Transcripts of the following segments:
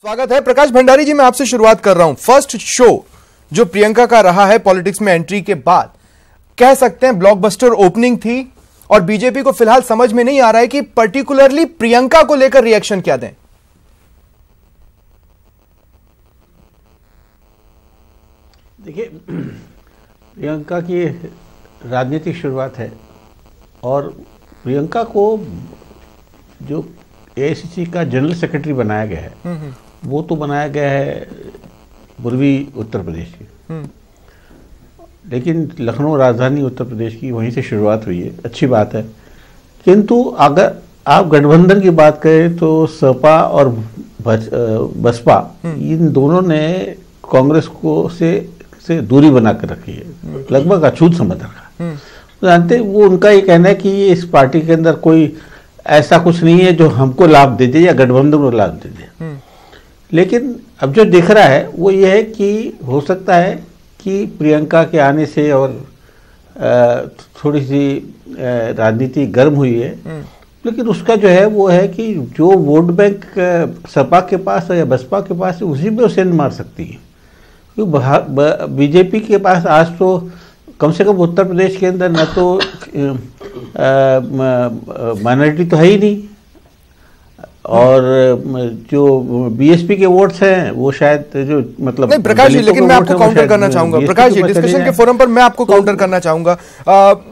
स्वागत है प्रकाश भंडारी जी। मैं आपसे शुरुआत कर रहा हूं। फर्स्ट शो जो प्रियंका का रहा है पॉलिटिक्स में एंट्री के बाद, कह सकते हैं ब्लॉकबस्टर ओपनिंग थी और बीजेपी को फिलहाल समझ में नहीं आ रहा है कि पर्टिकुलरली प्रियंका को लेकर रिएक्शन क्या दें। देखिए, प्रियंका की राजनीतिक शुरुआत है और प्रियंका को जो एआईसीसी का जनरल सेक्रेटरी बनाया गया है वो तो बनाया गया है पूर्वी उत्तर प्रदेश की, लेकिन लखनऊ राजधानी उत्तर प्रदेश की वहीं से शुरुआत हुई है, अच्छी बात है। किंतु अगर आप गठबंधन की बात करें तो सपा और बसपा इन दोनों ने कांग्रेस को से दूरी बनाकर रखी है, लगभग अछूत समझ रखा। जानते वो उनका ये कहना है कि इस पार्टी के अंदर कोई ऐसा कुछ नहीं है जो हमको लाभ दे दे या गठबंधन को लाभ दे दे। लेकिन अब जो दिख रहा है वो ये है कि हो सकता है कि प्रियंका के आने से और थोड़ी सी राजनीति गर्म हुई है, लेकिन उसका जो है वो है कि जो वोट बैंक सपा के पास या बसपा के पास है उसी में वो सेंध मार सकती है। क्योंकि बीजेपी के पास आज तो कम से कम उत्तर प्रदेश के अंदर न तो माइनॉरिटी तो है ही नहीं, और जो बीएसपी के वोट्स हैं वो शायद जो मतलब नहीं प्रकाश जी, लेकिन मैं आपको काउंटर करना चाहूंगा। प्रकाश जी, डिस्कशन के फोरम पर मैं आपको काउंटर करना चाहूंगा।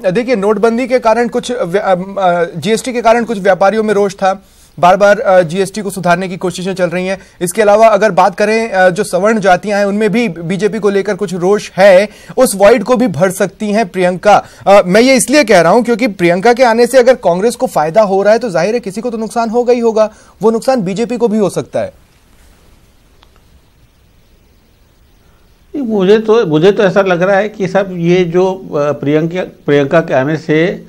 देखिए, नोटबंदी के कारण कुछ जीएसटी के कारण कुछ व्यापारियों में रोष था, बार बार जीएसटी को सुधारने की कोशिशें चल रही हैं। इसके अलावा अगर बात करें जो सवर्ण जातियां हैं उनमें भी बीजेपी को लेकर कुछ रोष है, उस वॉइड को भी भर सकती हैं प्रियंका। मैं ये इसलिए कह रहा हूं क्योंकि प्रियंका के आने से अगर कांग्रेस को फायदा हो रहा है तो जाहिर है किसी को तो नुकसान होगा ही होगा, वो नुकसान बीजेपी को भी हो सकता है। मुझे तो ऐसा लग रहा है कि सब ये जो प्रियंका के आने से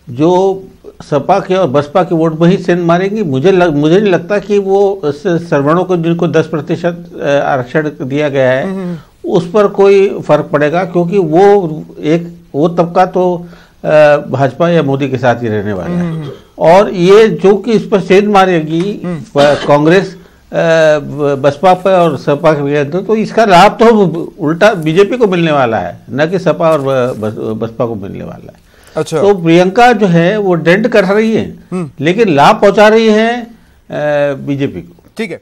जो सपा के और बसपा के वोट वही सेंध मारेंगी। मुझे नहीं लगता कि वो सवर्णों को जिनको 10% आरक्षण दिया गया है उस पर कोई फर्क पड़ेगा, क्योंकि वो तबका तो भाजपा या मोदी के साथ ही रहने वाला है। और ये जो कि इस पर सेंध मारेगी कांग्रेस बसपा पर और सपा के, तो इसका लाभ तो उल्टा बीजेपी को मिलने वाला है, न कि सपा और बसपा को मिलने वाला है। अच्छा, तो प्रियंका जो है वो डेंट कर रही है लेकिन लाभ पहुंचा रही है बीजेपी को। ठीक है।